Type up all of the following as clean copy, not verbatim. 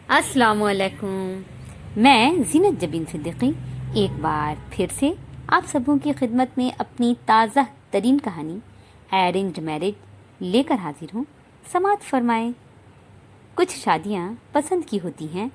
अस्सलामुअलैकुम। मैं ज़ीनत जबीन सिद्दीकी एक बार फिर से आप सबों की खिदमत में अपनी ताज़ा तरीन कहानी अरेंज्ड मैरिज लेकर हाजिर हूँ। समाअत फरमाएं। कुछ शादियाँ पसंद की होती हैं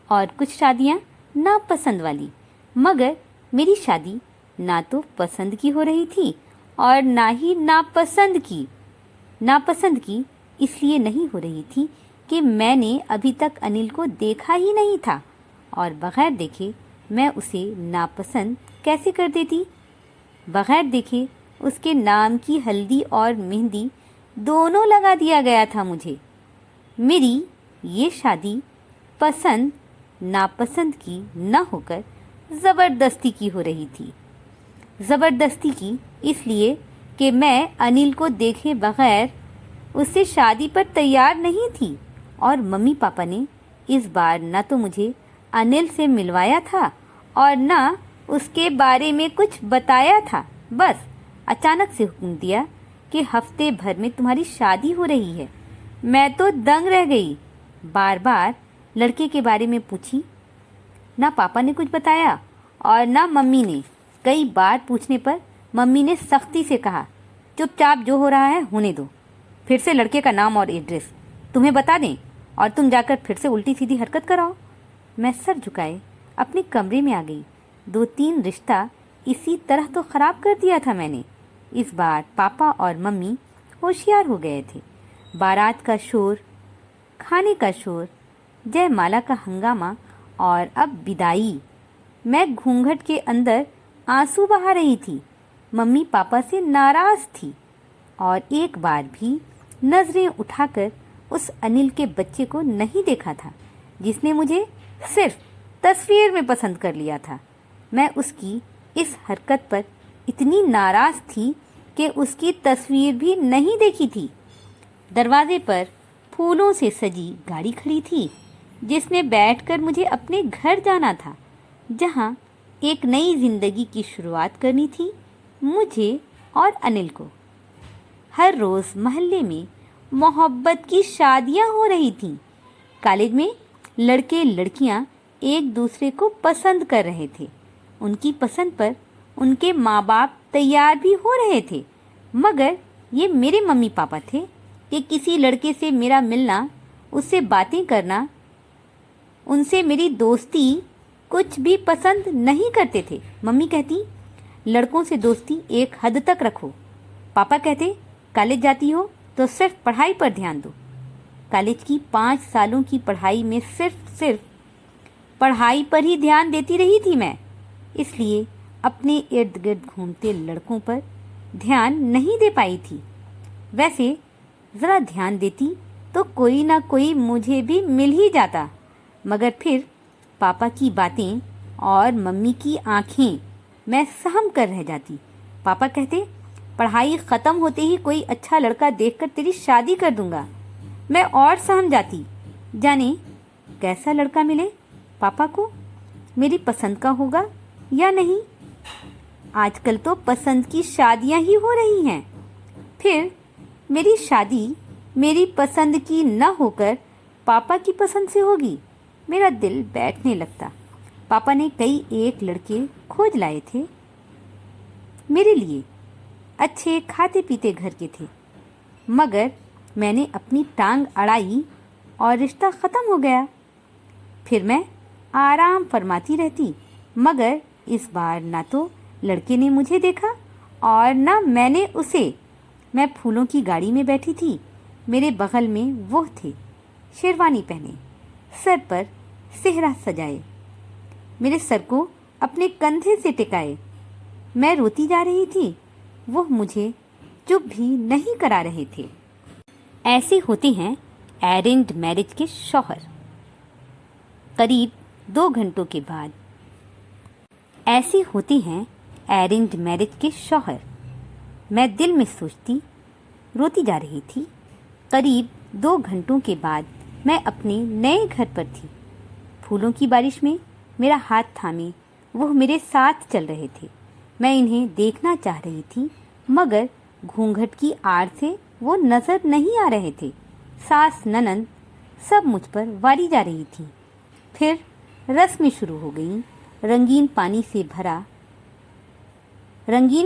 और कुछ शादियाँ नापसंद वाली, मगर मेरी शादी ना तो पसंद की हो रही थी और ना ही नापसंद की इसलिए नहीं हो रही थी कि मैंने अभी तक अनिल को देखा ही नहीं था और बग़ैर देखे मैं उसे नापसंद कैसे कर देती। बग़ैर देखे उसके नाम की हल्दी और मेहंदी दोनों लगा दिया गया था मुझे। मेरी ये शादी पसंद नापसंद की न होकर ज़बरदस्ती की हो रही थी। ज़बरदस्ती की इसलिए कि मैं अनिल को देखे बग़ैर उससे शादी पर तैयार नहीं थी और मम्मी पापा ने इस बार न तो मुझे अनिल से मिलवाया था और न उसके बारे में कुछ बताया था। बस अचानक से हुक्म दिया कि हफ्ते भर में तुम्हारी शादी हो रही है। मैं तो दंग रह गई। बार बार लड़के के बारे में पूछी, ना पापा ने कुछ बताया और ना मम्मी ने। कई बार पूछने पर मम्मी ने सख्ती से कहा, चुपचाप जो हो रहा है होने दो। फिर से लड़के का नाम और एड्रेस तुम्हें बता दें और तुम जाकर फिर से उल्टी सीधी हरकत कराओ। मैं सर झुकाए अपने कमरे में आ गई। 2-3 रिश्ता इसी तरह तो ख़राब कर दिया था मैंने। इस बार पापा और मम्मी होशियार हो गए थे। बारात का शोर, खाने का शोर, जयमाला का हंगामा और अब विदाई। मैं घूंघट के अंदर आंसू बहा रही थी। मम्मी पापा से नाराज़ थी और एक बार भी नज़रें उठाकर उस अनिल के बच्चे को नहीं देखा था जिसने मुझे सिर्फ तस्वीर में पसंद कर लिया था। मैं उसकी इस हरकत पर इतनी नाराज़ थी कि उसकी तस्वीर भी नहीं देखी थी। दरवाजे पर फूलों से सजी गाड़ी खड़ी थी जिसमें बैठकर मुझे अपने घर जाना था, जहां एक नई ज़िंदगी की शुरुआत करनी थी मुझे और अनिल को। हर रोज़ मोहल्ले में मोहब्बत की शादियां हो रही थीं। कॉलेज में लड़के लड़कियां एक दूसरे को पसंद कर रहे थे। उनकी पसंद पर उनके माँ बाप तैयार भी हो रहे थे, मगर ये मेरे मम्मी पापा थे कि किसी लड़के से मेरा मिलना, उससे बातें करना, उनसे मेरी दोस्ती कुछ भी पसंद नहीं करते थे। मम्मी कहती, लड़कों से दोस्ती एक हद तक रखो। पापा कहते, कॉलेज जाती हो तो सिर्फ पढ़ाई पर ध्यान दो। कॉलेज की 5 सालों की पढ़ाई में सिर्फ पढ़ाई पर ही ध्यान देती रही थी मैं, इसलिए अपने इर्द गिर्द घूमते लड़कों पर ध्यान नहीं दे पाई थी। वैसे ज़रा ध्यान देती तो कोई ना कोई मुझे भी मिल ही जाता, मगर फिर पापा की बातें और मम्मी की आंखें मैं सहम कर रह जाती। पापा कहते, पढ़ाई ख़त्म होते ही कोई अच्छा लड़का देखकर तेरी शादी कर दूंगा। मैं और सहम जाती, जाने कैसा लड़का मिले पापा को, मेरी पसंद का होगा या नहीं। आजकल तो पसंद की शादियां ही हो रही हैं। फिर मेरी शादी मेरी पसंद की न होकर पापा की पसंद से होगी। मेरा दिल बैठने लगता। पापा ने कई एक लड़के खोज लाए थे मेरे लिए, अच्छे खाते पीते घर के थे, मगर मैंने अपनी टांग अड़ाई और रिश्ता ख़त्म हो गया। फिर मैं आराम फरमाती रहती, मगर इस बार ना तो लड़के ने मुझे देखा और ना मैंने उसे। मैं फूलों की गाड़ी में बैठी थी। मेरे बगल में वो थे, शेरवानी पहने, सर पर सेहरा सजाए, मेरे सर को अपने कंधे से टिकाए। मैं रोती जा रही थी, वो मुझे चुप भी नहीं करा रहे थे। ऐसे होते हैं अरेंज्ड मैरिज के शौहर। करीब 2 घंटों के बाद ऐसे होते हैं अरेंज्ड मैरिज के शौहर। मैं दिल में सोचती, रोती जा रही थी। करीब 2 घंटों के बाद मैं अपने नए घर पर थी। फूलों की बारिश में मेरा हाथ थामे वो मेरे साथ चल रहे थे। मैं इन्हें देखना चाह रही थी, मगर घूंघट की आड़ से वो नज़र नहीं आ रहे थे। सास ननंद सब मुझ पर वारी जा रही थी। फिर रस्में शुरू हो गईं। रंगीन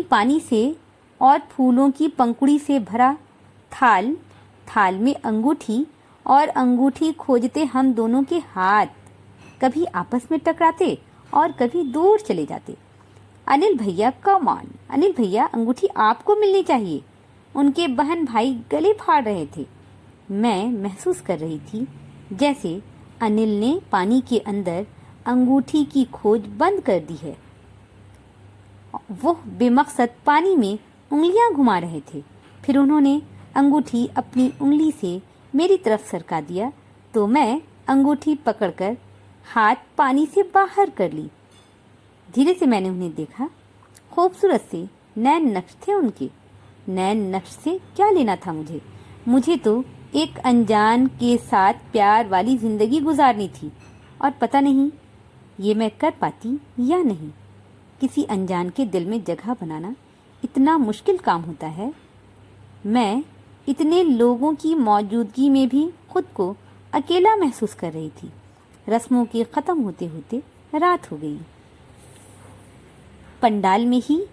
पानी से और फूलों की पंखुड़ी से भरा थाल में अंगूठी, और अंगूठी खोजते हम दोनों के हाथ कभी आपस में टकराते और कभी दूर चले जाते। अनिल भैया, कम ऑन, अनिल भैया, अंगूठी आपको मिलनी चाहिए। उनके बहन भाई गले फाड़ रहे थे। मैं महसूस कर रही थी जैसे अनिल ने पानी के अंदर अंगूठी की खोज बंद कर दी है। वो बेमकसद पानी में उंगलियां घुमा रहे थे। फिर उन्होंने अंगूठी अपनी उंगली से मेरी तरफ सरका दिया तो मैं अंगूठी पकड़कर हाथ पानी से बाहर कर ली। धीरे से मैंने उन्हें देखा। खूबसूरत से नैन नक्श थे उनके। नैन नक्श से क्या लेना था मुझे तो एक अनजान के साथ प्यार वाली जिंदगी गुजारनी थी, और पता नहीं ये मैं कर पाती या नहीं। किसी अनजान के दिल में जगह बनाना इतना मुश्किल काम होता है। मैं इतने लोगों की मौजूदगी में भी खुद को अकेला महसूस कर रही थी। रस्मों के ख़त्म होते होते रात हो गई। पंडाल में ही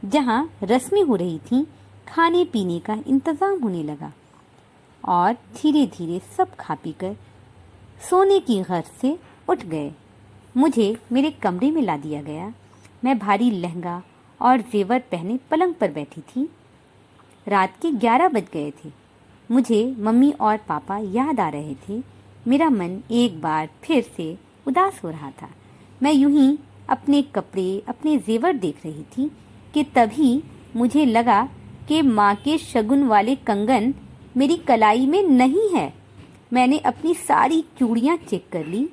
जहाँ रस्में हो रही थीं, खाने पीने का इंतज़ाम होने लगा, और धीरे धीरे सब खा पी कर सोने की गर्ज से उठ गए। मुझे मेरे कमरे में ला दिया गया। मैं भारी लहंगा और जेवर पहने पलंग पर बैठी थी। रात के 11 बज गए थे। मुझे मम्मी और पापा याद आ रहे थे। मेरा मन एक बार फिर से उदास हो रहा था। मैं यूं ही अपने कपड़े, अपने जेवर देख रही थी कि तभी मुझे लगा कि माँ के शगुन वाले कंगन मेरी कलाई में नहीं है। मैंने अपनी सारी चूड़ियाँ चेक कर ली,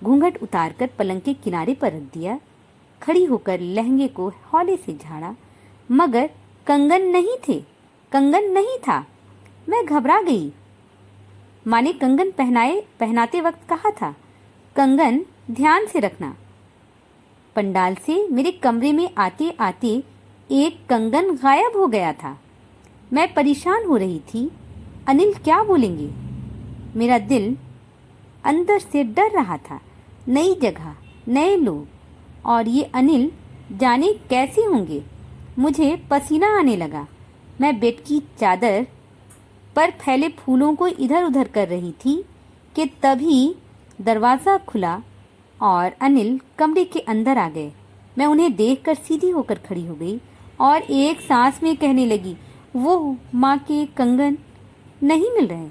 घूंघट उतारकर पलंग के किनारे पर रख दिया, खड़ी होकर लहंगे को हौले से झाड़ा, मगर कंगन नहीं था। मैं घबरा गई। माँ ने कंगन पहनाते वक्त कहा था, कंगन ध्यान से रखना। पंडाल से मेरे कमरे में आते आते एक कंगन गायब हो गया था। मैं परेशान हो रही थी। अनिल क्या बोलेंगे? मेरा दिल अंदर से डर रहा था। नई जगह, नए लोग, और ये अनिल जाने कैसे होंगे। मुझे पसीना आने लगा। मैं बेड की चादर पर फैले फूलों को इधर उधर कर रही थी कि तभी दरवाज़ा खुला और अनिल कमरे के अंदर आ गए। मैं उन्हें देखकर सीधी होकर खड़ी हो गई और एक सांस में कहने लगी, वो माँ के कंगन नहीं मिल रहे।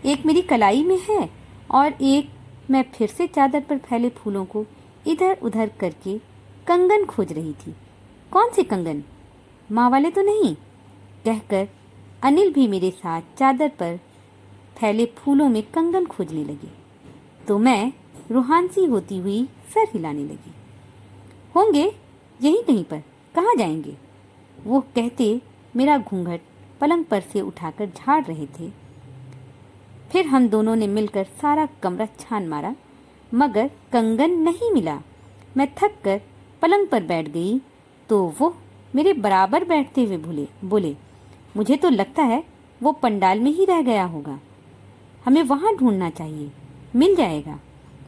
एक मेरी कलाई में है और एक मैं फिर से चादर पर फैले फूलों को इधर उधर करके कंगन खोज रही थी। कौन से कंगन? माँ वाले तो नहीं? कहकर अनिल भी मेरे साथ चादर पर फैले फूलों में कंगन खोजने लगे। तो मैं रूहानसी होती हुई सर हिलाने लगी। होंगे यहीं कहीं पर, कहाँ जाएंगे? वो कहते मेरा घूंघट पलंग पर से उठाकर झाड़ रहे थे। फिर हम दोनों ने मिलकर सारा कमरा छान मारा, मगर कंगन नहीं मिला। मैं थक कर पलंग पर बैठ गई तो वो मेरे बराबर बैठते हुए बोले, मुझे तो लगता है वो पंडाल में ही रह गया होगा, हमें वहाँ ढूंढना चाहिए, मिल जाएगा।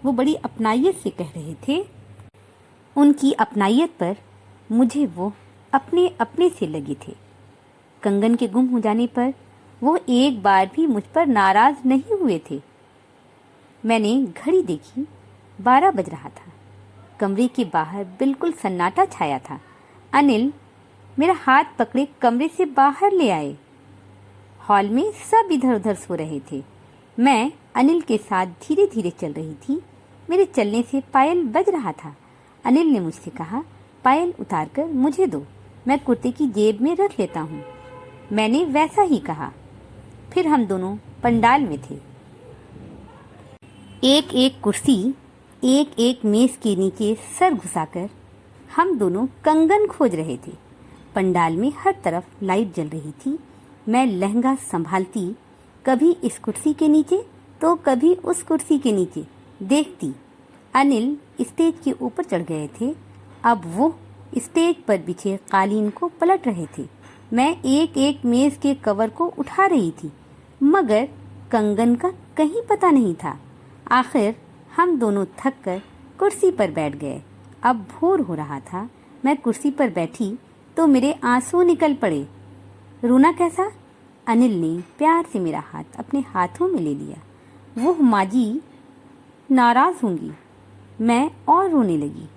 वो बड़ी अपनाइयत से कह रहे थे। उनकी अपनाइयत पर मुझे वो अपने अपने से लगे थे। कंगन के गुम हो जाने पर वो एक बार भी मुझ पर नाराज नहीं हुए थे। मैंने घड़ी देखी, 12 बज रहा था। कमरे के बाहर बिल्कुल सन्नाटा छाया था। अनिल मेरा हाथ पकड़े कमरे से बाहर ले आए। हॉल में सब इधर उधर सो रहे थे। मैं अनिल के साथ धीरे धीरे चल रही थी। मेरे चलने से पायल बज रहा था। अनिल ने मुझसे कहा, पायल उतार कर मुझे दो, मैं कुर्ते की जेब में रख लेता हूँ। मैंने वैसा ही कहा। फिर हम दोनों पंडाल में थे। एक एक कुर्सी, एक एक मेज के नीचे सर घुसाकर हम दोनों कंगन खोज रहे थे। पंडाल में हर तरफ लाइट जल रही थी। मैं लहंगा संभालती, कभी इस कुर्सी के नीचे तो कभी उस कुर्सी के नीचे देखती। अनिल स्टेज के ऊपर चढ़ गए थे। अब वो स्टेज पर बिछे कालीन को पलट रहे थे। मैं एक एक मेज के कवर को उठा रही थी, मगर कंगन का कहीं पता नहीं था। आखिर हम दोनों थक कर कुर्सी पर बैठ गए। अब भोर हो रहा था। मैं कुर्सी पर बैठी तो मेरे आंसू निकल पड़े। रोना कैसा? अनिल ने प्यार से मेरा हाथ अपने हाथों में ले लिया। वो माँ जी नाराज़ होंगी। मैं और रोने लगी।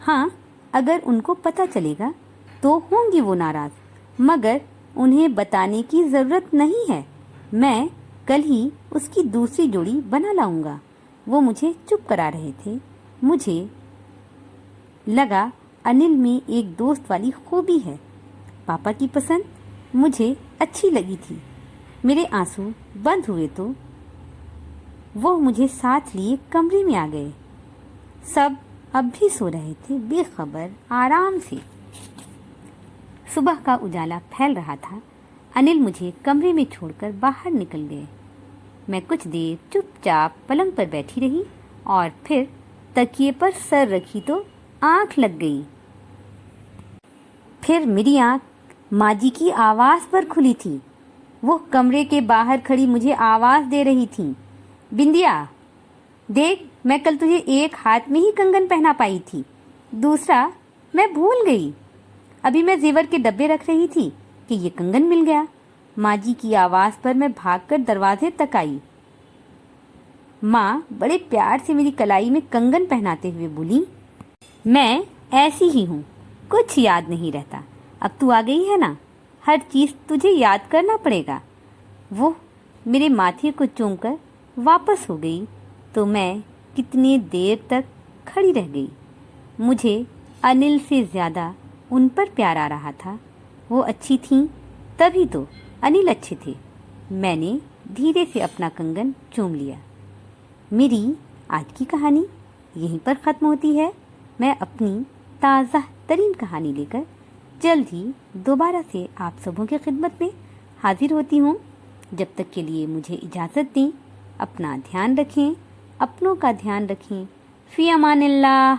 हाँ, अगर उनको पता चलेगा तो होंगी वो नाराज़, मगर उन्हें बताने की ज़रूरत नहीं है। मैं कल ही उसकी दूसरी जोड़ी बना लाऊंगा। वो मुझे चुप करा रहे थे। मुझे लगा अनिल में एक दोस्त वाली खूबी है। पापा की पसंद मुझे अच्छी लगी थी। मेरे आंसू बंद हुए तो वो मुझे साथ लिए कमरे में आ गए। सब अब भी सो रहे थे, बेखबर आराम से। सुबह का उजाला फैल रहा था। अनिल मुझे कमरे में छोड़कर बाहर निकल गए। मैं कुछ देर चुपचाप पलंग पर बैठी रही और फिर तकिए पर सर रखी तो आंख लग गई। फिर मेरी आंख माँ जी की आवाज़ पर खुली थी। वो कमरे के बाहर खड़ी मुझे आवाज़ दे रही थी, बिंदिया देख, मैं कल तुझे एक हाथ में ही कंगन पहना पाई थी, दूसरा मैं भूल गई। अभी मैं जेवर के डब्बे रख रही थी कि ये कंगन मिल गया। माँ जी की आवाज़ पर मैं भागकर दरवाजे तक आई। माँ बड़े प्यार से मेरी कलाई में कंगन पहनाते हुए बोली, मैं ऐसी ही हूँ, कुछ याद नहीं रहता। अब तू आ गई है ना, हर चीज़ तुझे याद करना पड़ेगा। वो मेरे माथे को चूमकर वापस हो गई तो मैं कितनी देर तक खड़ी रह गई। मुझे अनिल से ज़्यादा उन पर प्यार आ रहा था। वो अच्छी थीं, तभी तो अनिल अच्छे थे। मैंने धीरे से अपना कंगन चूम लिया। मेरी आज की कहानी यहीं पर ख़त्म होती है। मैं अपनी ताज़ा तरीन कहानी लेकर जल्द ही दोबारा से आप सबों की खिदमत में हाजिर होती हूँ। जब तक के लिए मुझे इजाज़त दें। अपना ध्यान रखें, अपनों का ध्यान रखें। फ़ी अमानिल्लाह।